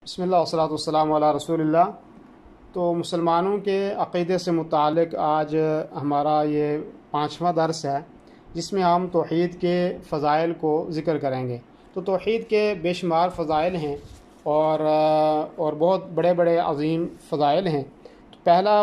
بسم اللہ والصلاۃ والسلام علی رسول اللہ۔ تو مسلمانوں کے عقیدے سے متعلق آج ہمارا یہ 5واں درس ہے، جس میں ہم توحید کے فضائل کو ذکر کریں گے۔ تو توحید کے بے شمار فضائل ہیں اور بہت بڑے بڑے عظیم فضائل ہیں۔ تو پہلا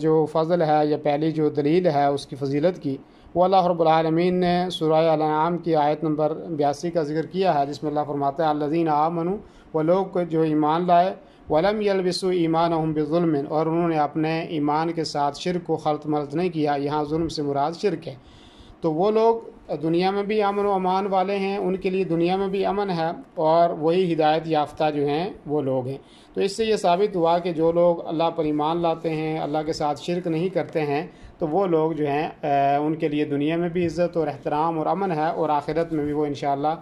جو فضل ہے یا پہلی جو دلیل ہے اس کی فضیلت کی، وہ اللہ رب العالمین نے سورہ الانعام کی آیت نمبر 82 کا ذکر کیا ہے، جس میں اللہ فرماتا ہے الذین آمنوا، وہ لوگ جو ایمان لائے، ولم یلبسوا ایمانہم بظلم، اور انہوں نے اپنے ایمان کے ساتھ شرک کو خلط ملط نہیں کیا۔ یہاں ظلم سے مراد شرک ہے۔ تو وہ لوگ دنیا میں بھی امن و امان والے ہیں، ان کے لیے دنیا میں بھی امن ہے، اور وہی ہدایت یافتہ جو ہیں وہ لوگ ہیں۔ تو اس سے یہ ثابت ہوا کہ جو لوگ اللہ پر ایمان لاتے ہیں، اللہ کے ساتھ شرک نہیں کرتے ہیں، تو وہ لوگ جو ہیں ان کے لیے دنیا میں بھی عزت اور احترام اور امن ہے، اور آخرت میں بھی وہ انشاءاللہ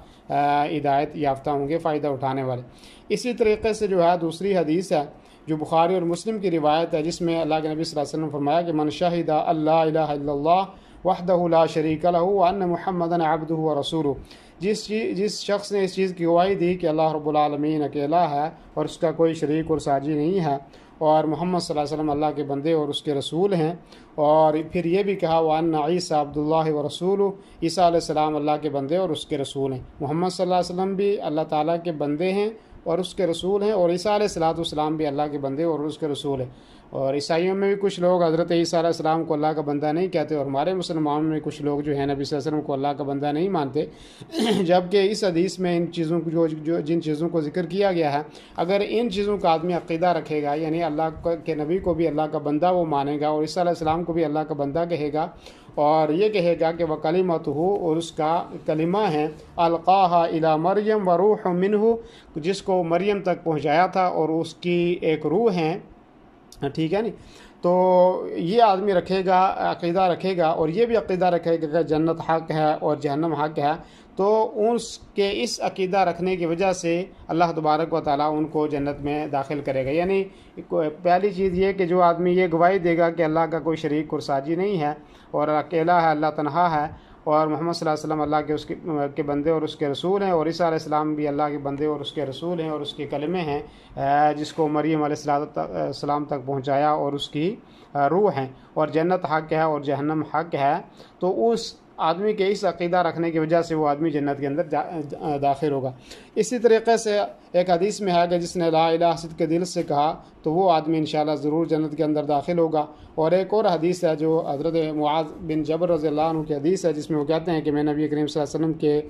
ہدایت یافتہ ہوں گے، فائدہ اٹھانے والے۔ اسی طریقے سے جو ہے دوسری حدیث ہے جو بخاری اور مسلم کی روایت ہے، جس میں اللہ کے نبی صلی اللہ علیہ وسلم نے فرمایا کہ من شہد اللہ الہ الا اللہ وحدہ لا شریک لہ وان محمدا عبدہ ورسولہ، جس شخص نے اس چیز کی گواہی دی کہ اللہ رب العالمین اکیلا ہے اور اس کا کوئی شریک اور ساجی نہیں ہے، اور محمد صلی اللہ علیہ وسلم اللہ کے بندے اور اس کے رسول ہیں، اور پھر یہ بھی کہا وان عیسی عبد اللہ ورسولہ، عیسیٰ علیہ السلام اللہ کے بندے اور اس کے رسول ہیں۔ محمد صلی اللہ علیہ وسلم بھی اللہ تعالیٰ کے بندے ہیں اور اس کے رسول ہیں، اور عیسیٰ علیہ السلام بھی اللہ کے بندے اور اس کے رسول ہیں۔ اور عیسائیوں میں بھی کچھ لوگ حضرت عیسیٰ علیہ السلام کو اللہ کا بندہ نہیں کہتے، اور ہمارے مسلمانوں میں کچھ لوگ جو ہیں نبی صلی اللہ علیہ وسلم کو اللہ کا بندہ نہیں مانتے، جبکہ اس حدیث میں ان چیزوں کو جن چیزوں کو ذکر کیا گیا ہے، اگر ان چیزوں کا آدمی عقیدہ رکھے گا، یعنی اللہ کے نبی کو بھی اللہ کا بندہ وہ مانے گا، اور عیسیٰ علیہ السلام کو بھی اللہ کا بندہ کہے گا، اور یہ کہے گا کہ وَكَلِمَتُهُ، اور اس کا کلمہ ہے القاها الی مریم وروح منہ، جس کو مریم تک پہنچایا تھا اور اس کی ایک روح ہیں، ٹھیک ہے نہیں۔ تو یہ آدمی رکھے گا، عقیدہ رکھے گا، اور یہ بھی عقیدہ رکھے گا کہ جنت حق ہے اور جہنم حق ہے، تو اس عقیدہ رکھنے کی وجہ سے اللہ تبارک و تعالیٰ ان کو جنت میں داخل کرے گا۔ یعنی پہلی چیز یہ کہ جو آدمی یہ گواہی دے گا کہ اللہ کا کوئی شریک اور ساجی نہیں ہے، اور اکیلا ہے، اللہ تنہا ہے، اور محمد صلی اللہ علیہ وسلم اللہ کے بندے اور اس کے رسول ہیں، اور عیسیٰ علیہ السلام بھی اللہ کے بندے اور اس کے رسول ہیں، اور اس کے کلمے ہیں جس کو مریم علیہ السلام تک پہنچایا، اور اس کی روح ہیں، اور جنت حق ہے اور جہنم حق ہے، تو اس آدمی کے اس عقیدہ رکھنے کی وجہ سے وہ آدمی جنت کے اندر داخل ہوگا۔ اسی طریقے سے ایک حدیث میں ہے کہ جس نے لا الہ صدق کے دل سے کہا تو وہ آدمی انشاءاللہ ضرور جنت کے اندر داخل ہوگا۔ اور ایک اور حدیث ہے جو حضرت معاذ بن جبل رضی اللہ عنہ کی حدیث ہے، جس میں وہ کہتے ہیں کہ میں نبی کریم صلی اللہ علیہ وسلم کے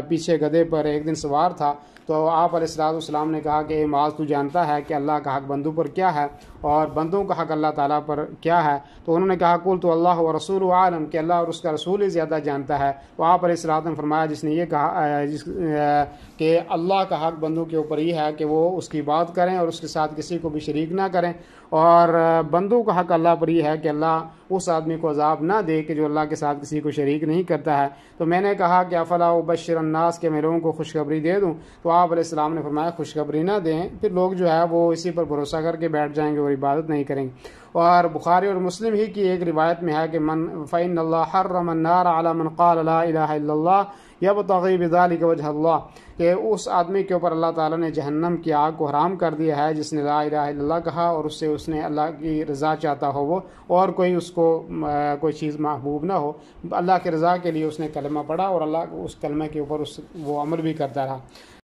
پیچھے گدھے پر ایک دن سوار تھا، تو آپ علیہ السلام نے کہا کہ اے معاذ، تو جانتا ہے کہ اللہ کا حق بندوں پر کیا ہے اور بندوں کا حق اللہ تعالیٰ پر کیا ہے؟ تو انہوں نے کہا قلت اللہ ورسولہ عالم، کہ اللہ اور اس کا رسول ہی زیادہ جانتا ہے۔ تو آپ علیہ السلام نے فرمایا جس نے یہ کہا کہ اللہ کا حق بندوں کے اوپر یہ ہے کہ وہ اس کی بات کریں اور اس کے ساتھ کسی کو بھی شریک نہ کریں، اور بندوں کا حق اللہ پر یہ ہے کہ اللہ اس آدمی کو عذاب نہ دے کہ جو اللہ کے ساتھ کسی کو شریک نہیں کرتا ہے۔ تو میں نے کہا کہ افلا ابشر الناس، کہ میں لوگوں کو خوشخبری دے دوں؟ تو آپ علیہ السلام نے فرمایا خوشخبری نہ دیں، پھر لوگ جو ہے وہ اسی پر بھروسہ کر کے بیٹھ جائیں گے اور عبادت نہیں کریں گے۔ اور بخاری اور مسلم ہی کی ایک روایت میں ہے کہ فإن اللہ حرم النار علی من قال لا الہ الا اللہ یبتغی بذلک وجہ اللہ، کہ اس آدمی کے اوپر اللہ تعالیٰ نے جہنم کی آگ کو حرام کر دیا ہے جس نے لا الہ الا اللہ کہا اور اس نے اللہ کی رضا چاہتا ہو وہ، اور کوئی اس کو کوئی چیز محبوب نہ ہو، اللہ کی رضا کے لیے اس نے کلمہ پڑھا اور اللہ اس کلمہ کے اوپر وہ عمل بھی کرتا رہا۔